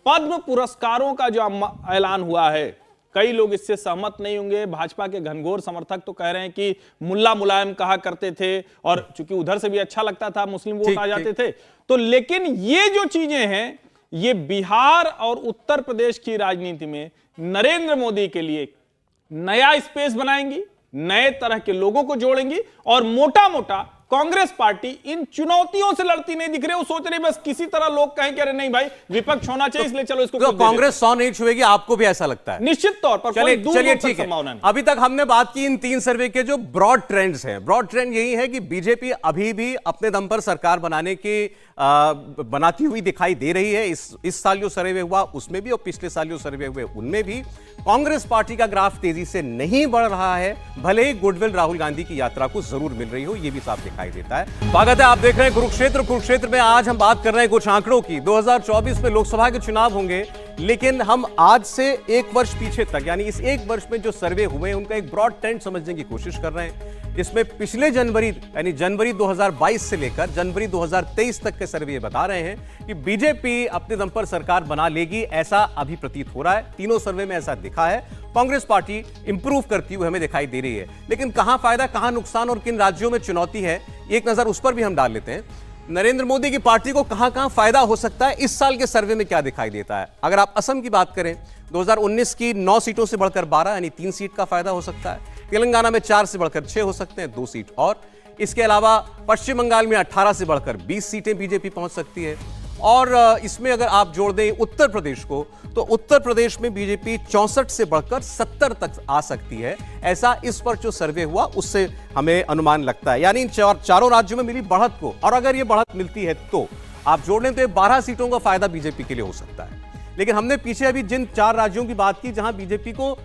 पद्म पुरस्कारों का जो ऐलान हुआ है, कई लोग इससे सहमत नहीं होंगे। भाजपा के घनघोर समर्थक तो कह रहे हैं कि मुल्ला मुलायम कहा करते थे, और चूंकि उधर से भी अच्छा लगता था, मुस्लिम वोट आ जाते थे, तो लेकिन ये जो चीजें हैं, ये बिहार और उत्तर प्रदेश की राजनीति में नरेंद्र मोदी के लिए नया स्पेस बनाएंगी, नए तरह के लोगों को जोड़ेंगी, और मोटा मोटा कांग्रेस पार्टी इन चुनौतियों से लड़ती नहीं दिख रही। वो सोच रही बस किसी तरह लोग कहें कि अरे नहीं भाई विपक्ष होना चाहिए, इसलिए चलो इसको। तो कांग्रेस 100 नहीं छुएगी, आपको भी ऐसा लगता है? निश्चित तौर पर। चलिए ठीक है। अभी तक हमने बात की इन 3 सर्वे के जो ब्रॉड ट्रेंड्स हैं। ब्रॉड ट्रेंड यही है कि बीजेपी अभी भी अपने दम पर सरकार बनाती हुई दिखाई दे रही है। इस साल जो सर्वे हुआ उसमें भी, और पिछले साल जो सर्वे हुए उनमें भी कांग्रेस पार्टी का ग्राफ तेजी से नहीं बढ़ रहा है, भले ही गुडविल राहुल गांधी की यात्रा को जरूर मिल रही हो, यह भी साफ दिखाई देता है। स्वागत है, आप देख रहे हैं कुरुक्षेत्र में आज हम बात कर रहे हैं कुछ आंकड़ों की। 2024 में लोकसभा के चुनाव होंगे, लेकिन हम आज से 1 वर्ष पीछे तक, यानी इस 1 वर्ष में जो सर्वे हुए हैं उनका एक ब्रॉड ट्रेंड समझने की कोशिश कर रहे हैं। इसमें पिछले जनवरी, यानी जनवरी 2022 से लेकर जनवरी 2023 तक के सर्वे बता रहे हैं कि बीजेपी अपने दम पर सरकार बना लेगी, ऐसा अभी प्रतीत हो रहा है। तीनों सर्वे में ऐसा दिखा है। कांग्रेस पार्टी इंप्रूव करती हुई हमें दिखाई दे रही है, लेकिन कहां फायदा, कहां नुकसान और किन राज्यों में चुनौती है, एक नजर उस पर भी हम डाल लेते हैं। नरेंद्र मोदी की पार्टी को कहां फायदा हो सकता है, इस साल के सर्वे में क्या दिखाई देता है? अगर आप असम की बात करें, 2019 की 9 सीटों से बढ़कर 12, यानी 3 सीट का फायदा हो सकता है। तेलंगाना में 4 से बढ़कर 6 हो सकते हैं, 2 सीट और। इसके अलावा पश्चिम बंगाल में 18 से बढ़कर 20 सीटें बीजेपी पहुंच सकती है। और इसमें अगर आप जोड़ दें उत्तर प्रदेश को, तो उत्तर प्रदेश में बीजेपी 64 से बढ़कर 70 तक आ सकती है। ऐसा इस पर जो सर्वे हुआ उससे हमें अनुमान लगता है। यानी इन चारों राज्यों में मिली बढ़त को, और अगर ये बढ़त मिलती है तो आप जोड़ लें तो ये 12 सीटों का फायदा बीजेपी के लिए हो सकता है। लेकिन हमने पीछे अभी जिन 4 राज्यों की बात की जहां बीजेपी को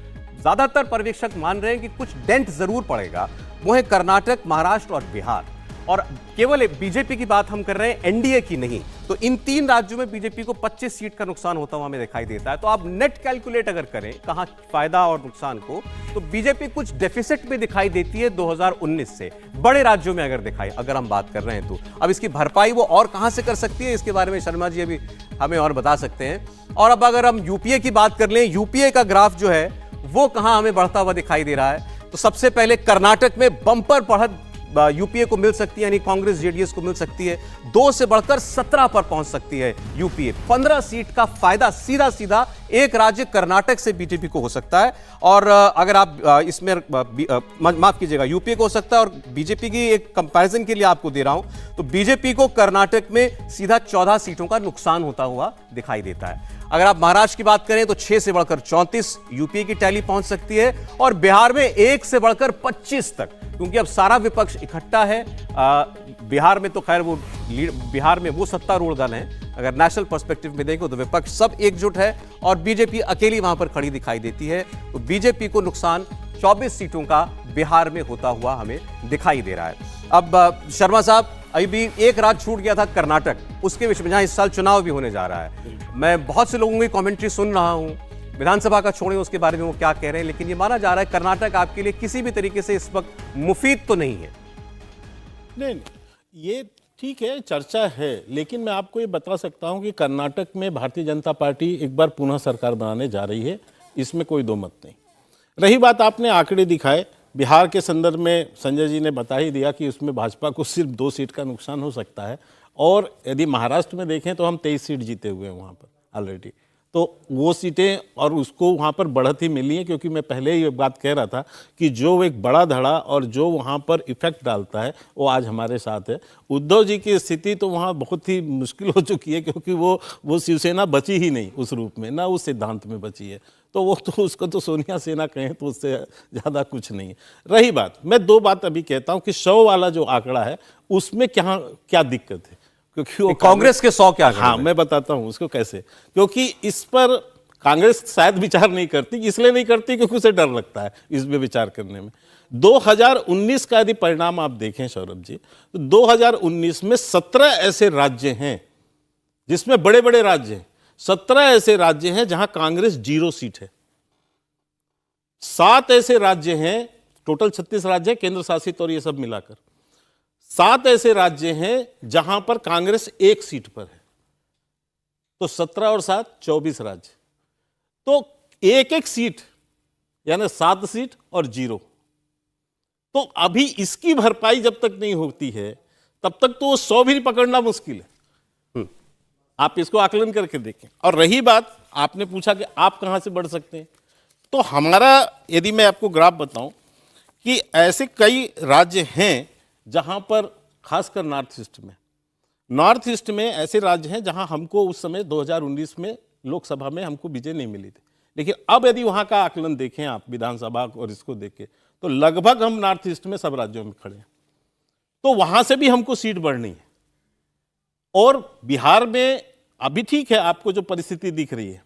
ज्यादातर पर्यवेक्षक मान रहे हैं कि कुछ डेंट जरूर पड़ेगा, वो है कर्नाटक, महाराष्ट्र और बिहार। और केवल बीजेपी की बात हम कर रहे हैं, एनडीए की नहीं। तो इन 3 राज्यों में बीजेपी को 25 सीट का नुकसान होता हुआ हमें दिखाई देता है। तो आप नेट कैलकुलेट अगर करें कहां फायदा और नुकसान को, तो बीजेपी कुछ डेफिसिट में दिखाई देती है 2019 से, बड़े राज्यों में अगर हम बात कर रहे हैं तो। अब इसकी भरपाई वो और कहां से कर सकती है, इसके बारे में शर्मा जी अभी हमें और बता सकते हैं। और अब अगर हम यूपीए की बात कर लें, यूपीए का ग्राफ जो है वो कहां हमें बढ़ता हुआ दिखाई दे रहा है, तो सबसे पहले कर्नाटक में बंपर बढ़त यूपीए को मिल सकती है, यानी कांग्रेस जेडीएस को मिल सकती है। 2 से बढ़कर 17 पर पहुंच सकती है यूपीए। 15 सीट का फायदा सीधा सीधा एक राज्य कर्नाटक से बीजेपी को हो सकता है। और अगर आप इसमें माफ कीजिएगा, यूपीए को हो सकता है। और बीजेपी की एक कंपैरिजन के लिए आपको दे रहा हूं, तो बीजेपी को कर्नाटक में सीधा 14 सीटों का नुकसान होता हुआ दिखाई देता है। अगर आप महाराष्ट्र की बात करें तो 6 से बढ़कर 34 यूपीए की टैली पहुंच सकती है। और बिहार में 1 से बढ़कर 25 तक, क्योंकि अब सारा विपक्ष इकट्ठा है। बिहार में तो खैर बिहार में वो सत्तारूढ़ दल है, अगर नेशनल पर्सपेक्टिव में देखो तो विपक्ष सब एकजुट है और बीजेपी अकेली वहां पर खड़ी दिखाई देती है। तो बीजेपी को नुकसान 24 सीटों का बिहार में होता हुआ हमें दिखाई दे रहा है। अब शर्मा साहब, अभी भी एक राज्य छूट गया था, कर्नाटक, उसके विषय में जहां इस साल चुनाव भी होने जा रहा है। मैं बहुत से लोगों की कमेंट्री सुन रहा हूं, विधानसभा का छोड़ें उसके बारे में वो क्या कह रहे हैं, लेकिन ये माना जा रहा है कर्नाटक आपके लिए किसी भी तरीके से इस वक्त मुफीद तो नहीं है। नहीं, ये ठीक है, चर्चा है, लेकिन मैं आपको ये बता सकता हूं कि कर्नाटक में भारतीय जनता पार्टी एक बार पुनः सरकार बनाने जा रही है, इसमें कोई दो मत नहीं। रही बात, आपने आंकड़े दिखाए, बिहार के संदर्भ में संजय जी ने बता ही दिया कि उसमें भाजपा को सिर्फ 2 सीट का नुकसान हो सकता है। और यदि महाराष्ट्र में देखें तो हम 23 सीट जीते हुए हैं वहाँ पर ऑलरेडी, तो वो सीटें और उसको वहाँ पर बढ़त ही मिली है। क्योंकि मैं पहले ही बात कह रहा था कि जो एक बड़ा धड़ा और जो वहाँ पर इफेक्ट डालता है वो आज हमारे साथ है। उद्धव जी की स्थिति तो वहाँ बहुत ही मुश्किल हो चुकी है, क्योंकि वो शिवसेना बची ही नहीं उस रूप में, ना उस सिद्धांत में बची है। तो वो तो उसको तो सोनिया सेना कहें तो उससे ज़्यादा कुछ नहीं है। रही बात, मैं 2 बात अभी कहता हूँ कि 100 वाला जो आंकड़ा है उसमें क्या दिक्कत है, क्योंकि वो कांग्रेस के 100 क्या? हाँ, मैं बताता हूं उसको कैसे। क्योंकि इस पर कांग्रेस शायद विचार नहीं करती, इसलिए नहीं करती क्योंकि उसे डर लगता है इसमें विचार करने में। 2019 का यदि परिणाम आप देखें सौरभ जी, तो 2019 में 17 ऐसे राज्य हैं जिसमें बड़े बड़े राज्य हैं, 17 ऐसे राज्य हैं जहां कांग्रेस 0 सीट है। 7 ऐसे राज्य हैं, टोटल 36 राज्य हैं केंद्र शासित और ये सब मिलाकर, 7 ऐसे राज्य हैं जहां पर कांग्रेस 1 सीट पर है। तो 17 और 7 24 राज्य, तो 1-1 सीट यानी 7 सीट और 0। तो अभी इसकी भरपाई जब तक नहीं होती है तब तक तो 100 भी पकड़ना मुश्किल है। आप इसको आकलन करके देखें। और रही बात, आपने पूछा कि आप कहां से बढ़ सकते हैं, तो हमारा यदि मैं आपको ग्राफ बताऊं कि ऐसे कई राज्य हैं जहां पर खासकर नॉर्थ ईस्ट में ऐसे राज्य हैं जहां हमको उस समय 2019 में लोकसभा में हमको विजय नहीं मिली थी। लेकिन अब यदि वहां का आकलन देखें आप विधानसभा और इसको देखें तो लगभग हम नॉर्थ ईस्ट में सब राज्यों में खड़े हैं। तो वहां से भी हमको सीट बढ़नी है। और बिहार में अभी ठीक है आपको जो परिस्थिति दिख रही है,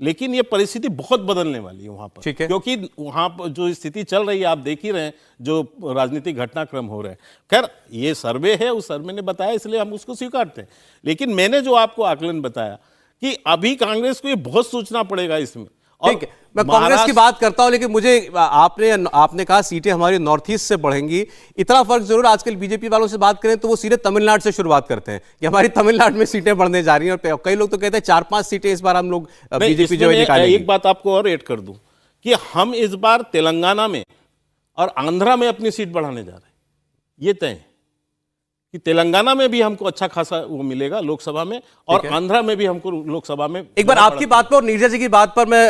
लेकिन ये परिस्थिति बहुत बदलने वाली है वहां पर, ठीक है। क्योंकि वहां पर जो स्थिति चल रही है आप देख ही रहे हैं, जो राजनीतिक घटनाक्रम हो रहे हैं। खैर ये सर्वे है, उस सर्वे ने बताया इसलिए हम उसको स्वीकारते हैं। लेकिन मैंने जो आपको आकलन बताया कि अभी कांग्रेस को ये बहुत सोचना पड़ेगा इसमें। ठीक है, मैं कांग्रेस की बात करता हूं, लेकिन मुझे आपने कहा सीटें हमारी नॉर्थ ईस्ट से बढ़ेंगी। इतना फर्क जरूर, आजकल बीजेपी वालों से बात करें तो वो सीधे तमिलनाडु से शुरुआत करते हैं कि हमारी तमिलनाडु में सीटें बढ़ने जा रही हैं। और कई लोग तो कहते हैं 4-5 सीटें इस बार हम लोग बीजेपी जो है निकालेंगे। एक बात आपको और ऐड कर दूं कि हम इस बार तेलंगाना में और आंध्रा में अपनी सीट बढ़ाने जा रहे हैं, ये तय है। कि तेलंगाना में भी हमको अच्छा खासा वो मिलेगा लोकसभा में, और आंध्रा में भी हमको लोकसभा में। एक बार आपकी बात पर और नीरजा जी की बात पर मैं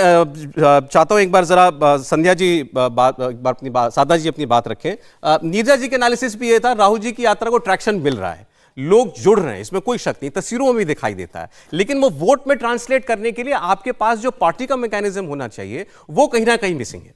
चाहता हूं एक बार जरा संध्या जी एक बार अपनी बात, साधा जी अपनी बात रखें। नीरजा जी के एनालिसिस भी ये था, राहुल जी की यात्रा को ट्रैक्शन मिल रहा है, लोग जुड़ रहे हैं, इसमें कोई शक नहीं, तस्वीरों में भी दिखाई देता है, लेकिन वो वोट में ट्रांसलेट करने के लिए आपके पास जो पार्टी का मैकेनिज्म होना चाहिए वो कहीं ना कहीं मिसिंग है।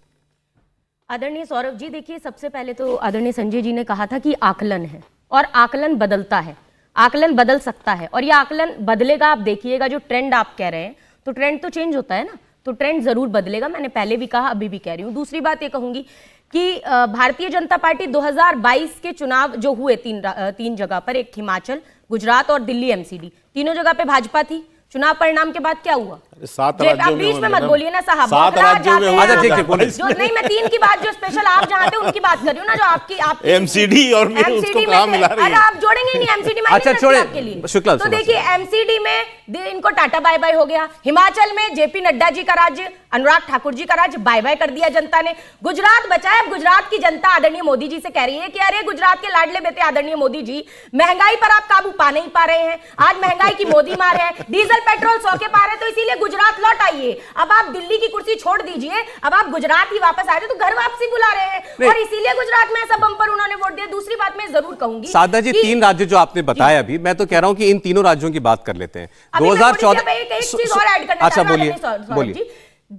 आदरणीय सौरभ जी, देखिए सबसे पहले तो आदरणीय संजय जी ने कहा था कि आकलन है और आकलन बदलता है, आकलन बदल सकता है और ये आकलन बदलेगा। आप देखिएगा जो ट्रेंड आप कह रहे हैं, तो ट्रेंड तो चेंज होता है ना, तो ट्रेंड जरूर बदलेगा। मैंने पहले भी कहा, अभी भी कह रही हूँ। दूसरी बात ये कहूंगी कि भारतीय जनता पार्टी 2022 के चुनाव जो हुए तीन जगह पर, एक हिमाचल, गुजरात और दिल्ली एमसीडी, तीनों जगह पे भाजपा थी। चुनाव परिणाम के बाद क्या हुआ? 7 आप राज्यों बीच में में मत बोलिए ना साहब। 7 राज्यों में अच्छा, ठीक है, बोलिए। जो नहीं, मैं 3 की बात, जो स्पेशल आप जहाँ थे उनकी बात कर रही हूँ ना, जो आपकी एमसीडी और में उसको कहाँ मिला रही है? अरे आप जोड़ेंगे नहीं एमसीडी में। अच्छा, छोड़े आपके लिए शुक्ला। तो देखिए एमसीडी में इनको टाटा बाय बाय हो गया, हिमाचल में जेपी नड्डा जी का राज्य, अनुराग ठाकुर जी का राज्य बाय बाय कर दिया जनता ने। गुजरात बचा है। गुजरात की जनता आदरणीय मोदी जी से कह रही है कि अरे गुजरात के लाडले बेटे आदरणीय मोदी जी, महंगाई पर आप काबू पा नहीं पा रहे हैं, आज महंगाई की मोदी मार है, डीजल पेट्रोल 100 के पार है, तो इसीलिए गुजरात लौट आइए। अब आप दिल्ली की कुर्सी छोड़ दीजिए, अब आप गुजरात ही वापस आए, तो घर वापसी बुला रहे हैं और इसीलिए गुजरात में ऐसा बम्पर उन्होंने वोट दिया। दूसरी बात मैं जरूर कहूंगी, साधा जी, 3 राज्य जो आपने बताया अभी, मैं तो कह रहा हूं कि इन तीनों राज्यों की बात कर लेते हैं। 2014 एक चीज और ऐड करना अच्छा, चाहूंगा बोलिए आदरणीय बोलिए। जी।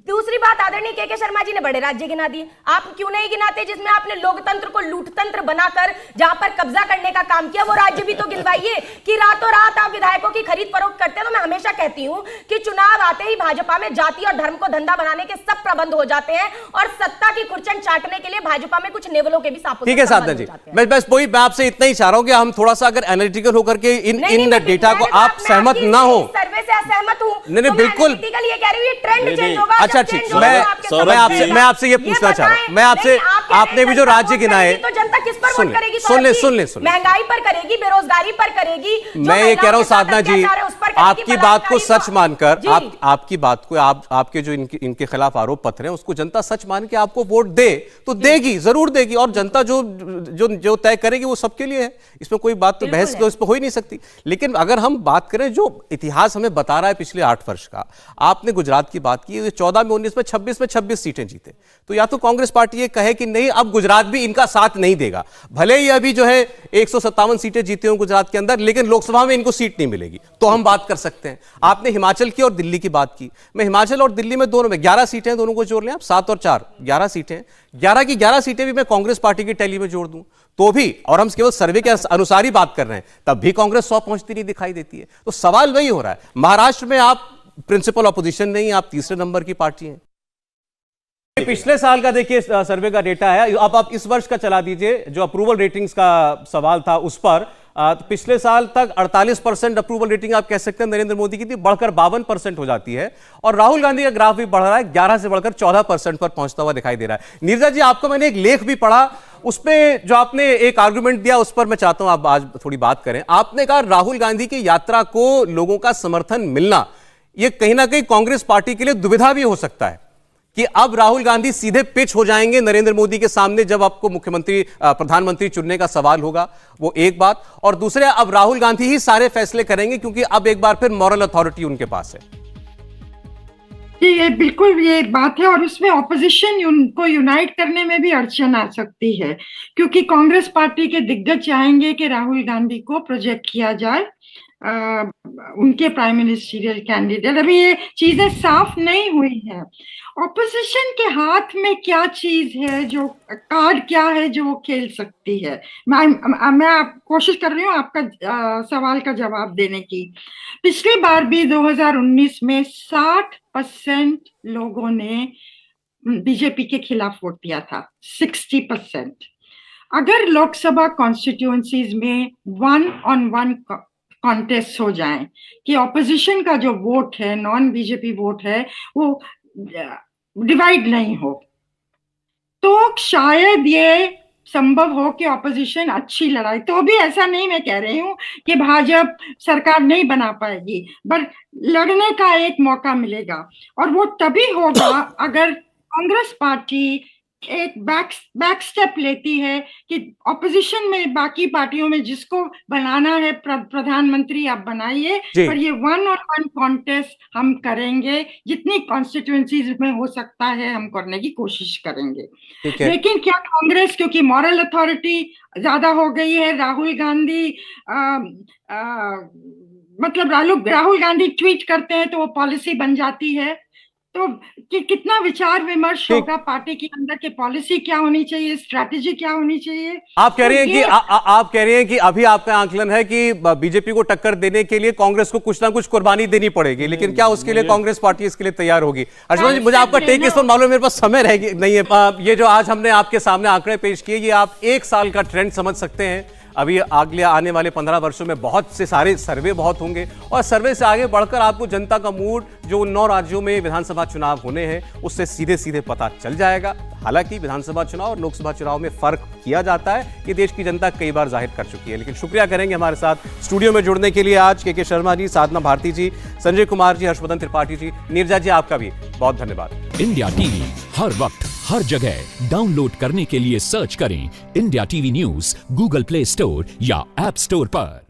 दूसरी बात, आदरणीय के शर्मा जी ने बड़े राज्य गिना दिए, आप क्यों नहीं गिनाते जिसमें आपने लोकतंत्र को लूटतंत्र बनाकर जहां पर कब्जा करने का काम किया, वो राज्य भी तो गिनवाइए। कि रातों रात आप विधायकों की खरीद फरोख्त करते हैं। तो मैं हमेशा कहती हूं कि चुनाव आते ही भाजपा में जाति और धर्म को धंधा बनाने के सब प्रबंध हो जाते हैं और सत्ता की खुरचन चाटने के लिए भाजपा में कुछ नेवलों के भी सापों। ठीक है साधना जी, मैं बस वही मैं आपसे इतना ही चाह रहा हूं कि हम थोड़ा सा अगर एनालिटिकल होकर के इन डेटा को आप सहमत ना हो। सर्वे से असहमत हूं। नहीं, बिल्कुल ये कह रही हूँ ट्रेंड चेंज होगा। अच्छा, ठीक, मैं आपसे ये पूछना चाह रहा हूं, मैं आपसे, आपने भी जो राज्य गिनाए, तो जनता किस पर वोट करेगी? सुन ले, महंगाई पर करेगी, बेरोजगारी पर करेगी। मैं ये कह रहा हूं साधना जी, आपकी बात को सच मानकर, आपकी बात को, आपके जो इनके खिलाफ आरोप पत्र हैं उसको जनता सच मान के आपको वोट दे तो देगी, जरूर देगी, और जनता जो तय करेगी वो सबके लिए है, इसमें कोई बात तो बहस इस पर हो ही नहीं सकती। लेकिन अगर हम बात करें जो इतिहास हमें बता रहा है पिछले 8 वर्ष का, आपने गुजरात की बात की, 14 में 19 में 26 सीटें जीते, तो या तो कांग्रेस पार्टी ये कहे कि नहीं अब गुजरात भी इनका साथ नहीं देगा, भले ही अभी जो है 157 सीटें जीते हो गुजरात के अंदर, लेकिन लोकसभा में इनको सीट नहीं मिलेगी, तो हम बात कर सकते हैं। आपने हिमाचल की और दिल्ली की बात की, मैं हिमाचल और दिल्ली में दोनों में 11 सीटें, दोनों को जोड़ लें आप, 7 और 4 11 सीटें, 11 की 11 सीटें भी मैं कांग्रेस पार्टी की टैली में जोड़ दूं तो भी, और हम केवल सर्वे के अनुसार ही बात कर रहे हैं, तब भी कांग्रेस 100 पहुंचती नहीं दिखाई देती है। तो सवाल वही हो रहा है, महाराष्ट्र में आप प्रिंसिपल ऑपोजिशन नहीं, आप तीसरे नंबर की पार्टी हैं। पिछले साल का देखिए सर्वे का डेटा है, अब आप इस वर्ष का चला दीजिए, जो अप्रूवल रेटिंग्स का सवाल था उस पर, तो पिछले साल तक 48% अप्रूवल रेटिंग आप कह सकते हैं नरेंद्र मोदी की थी, बढ़कर 52% हो जाती है, और राहुल गांधी का ग्राफ भी बढ़ रहा है, 11 से बढ़कर 14% पर पहुंचता हुआ दिखाई दे रहा है। नीरजा जी, आपको मैंने एक लेख भी पढ़ा, उसमें जो आपने एक आर्गुमेंट दिया उस पर मैं चाहता हूं आप आज थोड़ी बात करें। आपने कहा राहुल गांधी की यात्रा को लोगों का समर्थन मिलना, यह कहीं ना कहीं कांग्रेस पार्टी के लिए दुविधा भी हो सकता है कि अब राहुल गांधी सीधे पिच हो जाएंगे नरेंद्र मोदी के सामने जब आपको मुख्यमंत्री प्रधानमंत्री चुनने का सवाल होगा, वो एक बात, और दूसरे अब राहुल गांधी ही सारे फैसले करेंगे क्योंकि अब एक बार फिर मॉरल अथॉरिटी उनके पास है। ये बिल्कुल ये बात है, और उसमें ऑपोजिशन उनको यूनाइट करने में भी अड़चन आ सकती है, क्योंकि कांग्रेस पार्टी के दिग्गज चाहेंगे कि राहुल गांधी को प्रोजेक्ट किया जाए उनके प्राइम मिनिस्टरियल कैंडिडेट। अभी ये चीजें साफ नहीं हुई है। ऑपोजिशन के हाथ में क्या चीज है, जो कार्ड क्या है जो वो खेल सकती है। मैं कोशिश कर रही हूँ आपका सवाल का जवाब देने की। पिछली बार भी 2019 में 60% लोगों ने बीजेपी के खिलाफ वोट दिया था, 60%। अगर लोकसभा कॉन्स्टिट्यूएंसीज में 1-on-1 कॉन्टेस्ट हो जाए कि ऑपोजिशन का जो वोट है, नॉन बीजेपी वोट है, वो डिवाइड नहीं हो, तो शायद ये संभव हो कि ऑपोजिशन अच्छी लड़ाई, तो भी ऐसा नहीं मैं कह रही हूँ कि भाजपा सरकार नहीं बना पाएगी, बट लड़ने का एक मौका मिलेगा, और वो तभी होगा अगर कांग्रेस पार्टी एक बैक स्टेप लेती है कि ऑपोजिशन में बाकी पार्टियों में जिसको बनाना है प्रधानमंत्री आप बनाइए, जी। पर ये 1-on-1 कॉन्टेस्ट हम करेंगे, जितनी कॉन्स्टिट्यूएंसीज में हो सकता है हम करने की कोशिश करेंगे। ठीक है। लेकिन क्या कांग्रेस, क्योंकि मॉरल अथॉरिटी ज्यादा हो गई है, राहुल गांधी मतलब राहुल गांधी ट्वीट करते हैं तो वो पॉलिसी बन जाती है, तो कितना विचार विमर्श होगा पार्टी के अंदर के पॉलिसी क्या होनी चाहिए, स्ट्रैटेजी क्या होनी चाहिए। आप कह रहे हैं तो कि ये- आप कह रहे हैं कि अभी आपका आंकलन है कि बीजेपी को टक्कर देने के लिए कांग्रेस को कुछ ना कुछ कुर्बानी देनी पड़ेगी, लेकिन क्या उसके लिए कांग्रेस पार्टी इसके लिए तैयार होगी? हर्षवर्धन जी, मुझे आपका टेक इस पर मालूम है, मेरे पास समय नहीं है। ये जो आज हमने आपके सामने आंकड़े पेश किए, ये आप 1 साल का ट्रेंड समझ सकते हैं। अभी अगले आने वाले 15 वर्षों में बहुत से सारे सर्वे बहुत होंगे, और सर्वे से आगे बढ़कर आपको जनता का मूड जो 9 राज्यों में विधानसभा चुनाव होने हैं उससे सीधे सीधे पता चल जाएगा। हालांकि विधानसभा चुनाव और लोकसभा चुनाव में फर्क किया जाता है, ये देश की जनता कई बार जाहिर कर चुकी है। लेकिन शुक्रिया करेंगे हमारे साथ स्टूडियो में जुड़ने के लिए आज के शर्मा जी, साधना भारती जी, संजय कुमार जी, हर्षवर्धन त्रिपाठी जी, नीरजा जी, आपका भी बहुत धन्यवाद। इंडिया टीवी हर वक्त हर जगह डाउनलोड करने के लिए सर्च करें India TV news Google play store या ऐप स्टोर पर।